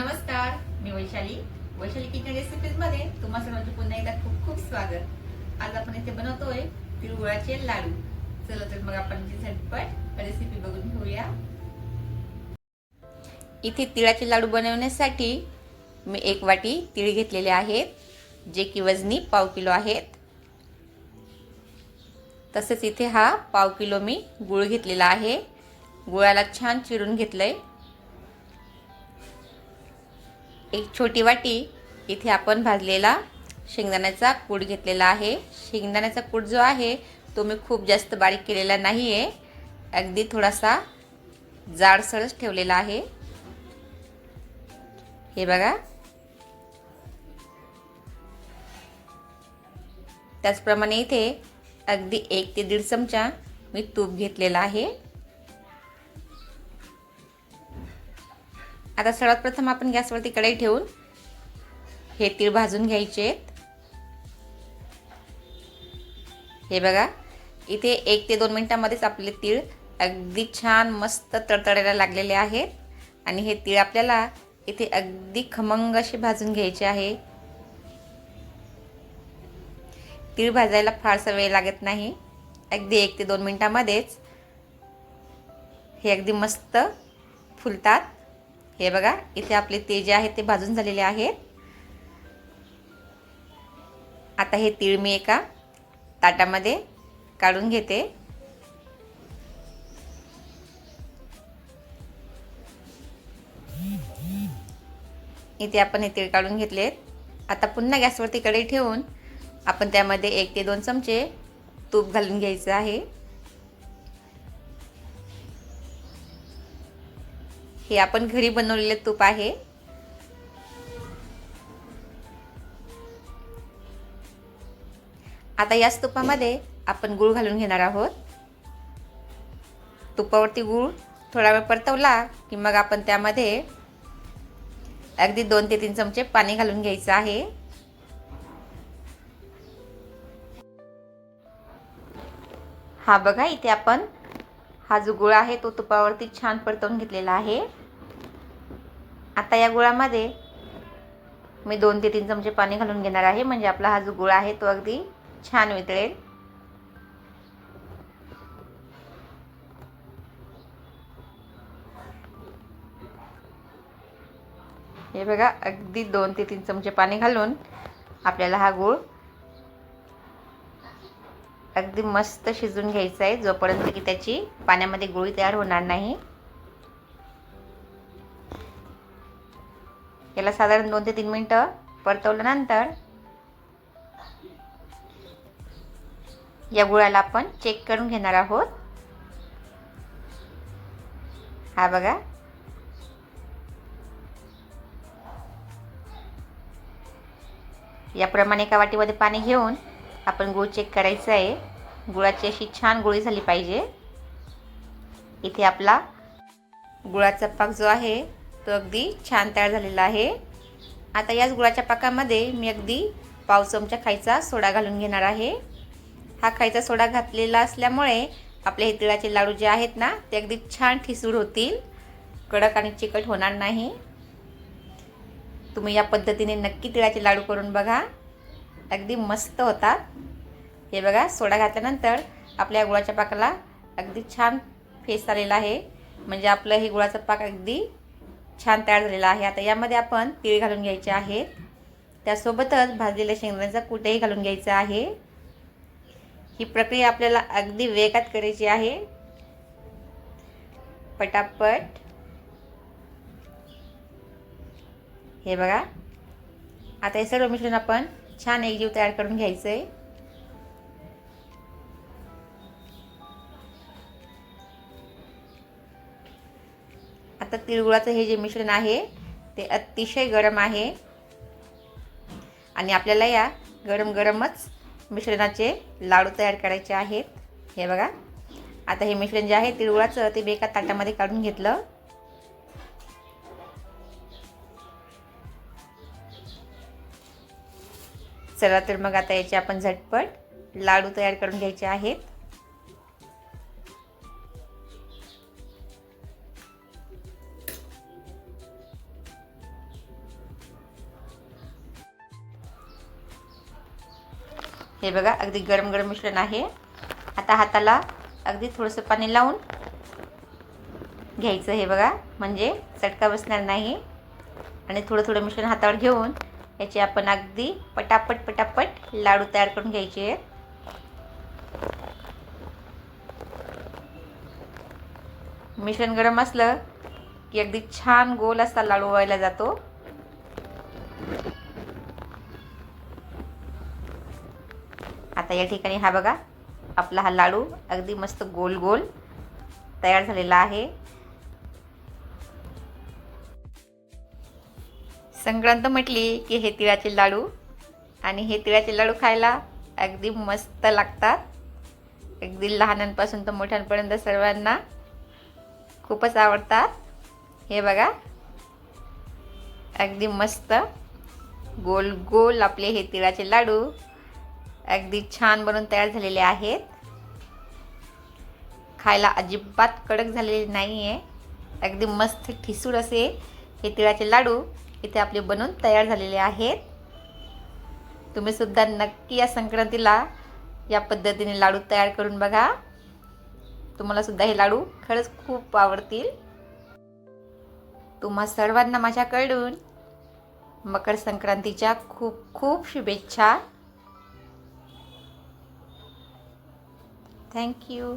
नमस्कार, मी Vaishali kitchen recipes मध्ये तुम्हा सर्वांचे पुन्हा एकदा खूप खूप स्वागत। आज आपण इथे बनवतोय तिळगुळाचे लाडू। चला तर मग आपण झटपट रेसिपी बघून घेऊया। इथे तिळाचे लाडू बनवण्यासाठी मी 1 वाटी तीळ घेतलेले आहेत, जे की वजनी पाव किलो आहेत। तसेच इथे हा पाव किलो मी गूळ घेतलेला आहे। गुळाला छान चिरून घेतलंय। 1 छोटी वाटी इथे आपण भाजलेला शेंगदाण्याचा कूट घेतलेला आहे। शेंगदाण्याचा कूट जो आहे तो मी खूप जास्त बारीक केलेला नाही आहे, अगदी थोडासा जाडसरच ठेवलेला आहे। हे बघा, त्याचप्रमाणे इथे अगदी 1 ते 1.5 चमचा मी तूप घेतलेला आहे। आता सर्वात प्रथम आपण गॅसवरती कढई ठेवून हे तीळ भाजून घ्यायचे आहेत। हे बघा, इथे 1 ते 2 मिनिटांमध्येच आपले तीळ अगदी छान मस्त तडतडायला लागलेले आहेत आणि हे तीळ आपल्याला इथे अगदी खमंग असे भाजून घ्यायचे आहे। तीळ भाजायला फारसा वेळ लागत नाही, अगदी 1 ते 2 मिनिटांमध्येच हे अगदी मस्त फुलतात। हे बघा, इथे आपले तीळ जे आहेत ते भाजून झालेले आहेत। आता हे तीळ मी एका ताटामध्ये काढून घेते। इथे आपण हे तीळ काढून घेतलेत। आता पुन्हा गॅसवरती कढई ठेवून आपण त्यामध्ये 1 ते 2 चमचे तूप घालून घ्यायचं आहे। हे आपण घरी बनवलेले तूप आहे। आता याच तुपामध्ये आपण गूळ घालून घेणार आहोत। तुपावरती गूळ थोडा वेळ परतवला की मग आपण त्यामध्ये अगदी 2 ते 3 चमचे पाणी घालून घ्यायचं आहे। हा बघा, इथे आपण हा जो गूळ आहे तो तुपावरती छान परतवून घेतलेला आहे। आता या गुळामध्ये मी 2 ते 3 चमचे पाणी घालून घेणार आहे, म्हणजे आपला हा जो गूळ आहे तो अगदी छान वितळेल। हे बघा, अगदी 2 ते 3 चमचे पाणी घालून आपल्याला हा गूळ अगदी मस्त शिजून घ्यायचा आहे, जोपर्यंत की त्याची पाण्यामध्ये गोळी तयार होणार नाही। याला साधारण 2 ते 3 मिनिटं परतवल्यानंतर या गुळाला आपण चेक करून घेणार आहोत। हा बघा, याप्रमाणे एका वाटीमध्ये पाणी घेऊन आपण गूळ चेक करायचं आहे। गुळाची अशी छान गोळी झाली पाहिजे। इथे आपला गुळाचा पाक जो आहे तो अगदी छान तयार झालेला आहे। आता याच गुळाच्या पाकामध्ये मी अगदी पाव चमचा खायचा सोडा घालून घेणार आहे। हा खायचा सोडा घातलेला असल्यामुळे आपले हे तिळाचे लाडू जे आहेत ना ते अगदी छान ठिसूळ होतील, कडक आणि चिकट होणार नाही। तुम्ही या पद्धतीने नक्की तिळाचे लाडू करून बघा, अगदी मस्त होतात। हे बघा, सोडा घातल्यानंतर आपल्या गुळाच्या पाकाला अगदी छान फेस आलेला आहे, म्हणजे आपलं हे गुळाचा पाक अगदी छान तयार झालेला आहे। आता यामध्ये आपण तीळ घालून घ्यायचे आहेत, त्यासोबतच भाजलेल्या शेंगदाण्याचा कूटही घालून घ्यायचा आहे। ही प्रक्रिया आपल्याला अगदी वेगात करायची आहे, पटापट। हे बघा, आता हे सर्व मिश्रण आपण छान एकजीव तयार करून घ्यायचं आहे। आता तिळगुळाचं हे जे मिश्रण आहे ते अतिशय गरम आहे आणि आपल्याला या गरम गरमच मिश्रणाचे लाडू तयार करायचे आहेत। हे बघा, आता हे मिश्रण जे आहे तिळगुळाचं ते मी एका ताटामध्ये काढून घेतलं। चला तर मग आता याचे आपण झटपट लाडू तयार करून घ्यायचे आहेत। हे बघा अगदी गरम गरम मिश्रण आहे. आता हाताला अगदी थोडंसं पाणी लावून घ्यायचं. हे बघा म्हणजे चटका बसणार नाही. आणि थोडं थोडं मिश्रण हातावर घेऊन याचे आपण अगदी पटापट लाडू तयार करून घ्यायचे आहेत. मिश्रण गरम असलं की अगदी छान गोल असा लाडू व्हायला जातो. आता या ठिकाणी हा बघा आपला हा लाडू अगदी मस्त गोल गोल तयार झालेला आहे. संक्रांत म्हटली की हे तिळाचे लाडू, आणि हे तिळाचे लाडू खायला अगदी मस्त लागतात. अगदी लहानांपासून तर मोठ्यांपर्यंत सर्वांना खूपच आवडतात. हे बघा अगदी मस्त गोल गोल आपले हे तिळाचे लाडू अगदी छान बनवून तयार झालेले आहेत. खायला अजिबात कडक झालेले नाही आहे. अगदी मस्त ठिसूळ असे हे तिळाचे लाडू इथे आपले बनवून तयार झालेले आहेत. तुम्ही सुद्धा नक्की या संक्रांतीला या पद्धतीने लाडू तयार करून बघा. तुम्हाला सुद्धा हे लाडू खरंच खूप आवडतील. तुम्हा सर्वांना माझ्याकडून मकर संक्रांतीच्या खूप खूप शुभेच्छा. थँक्यू.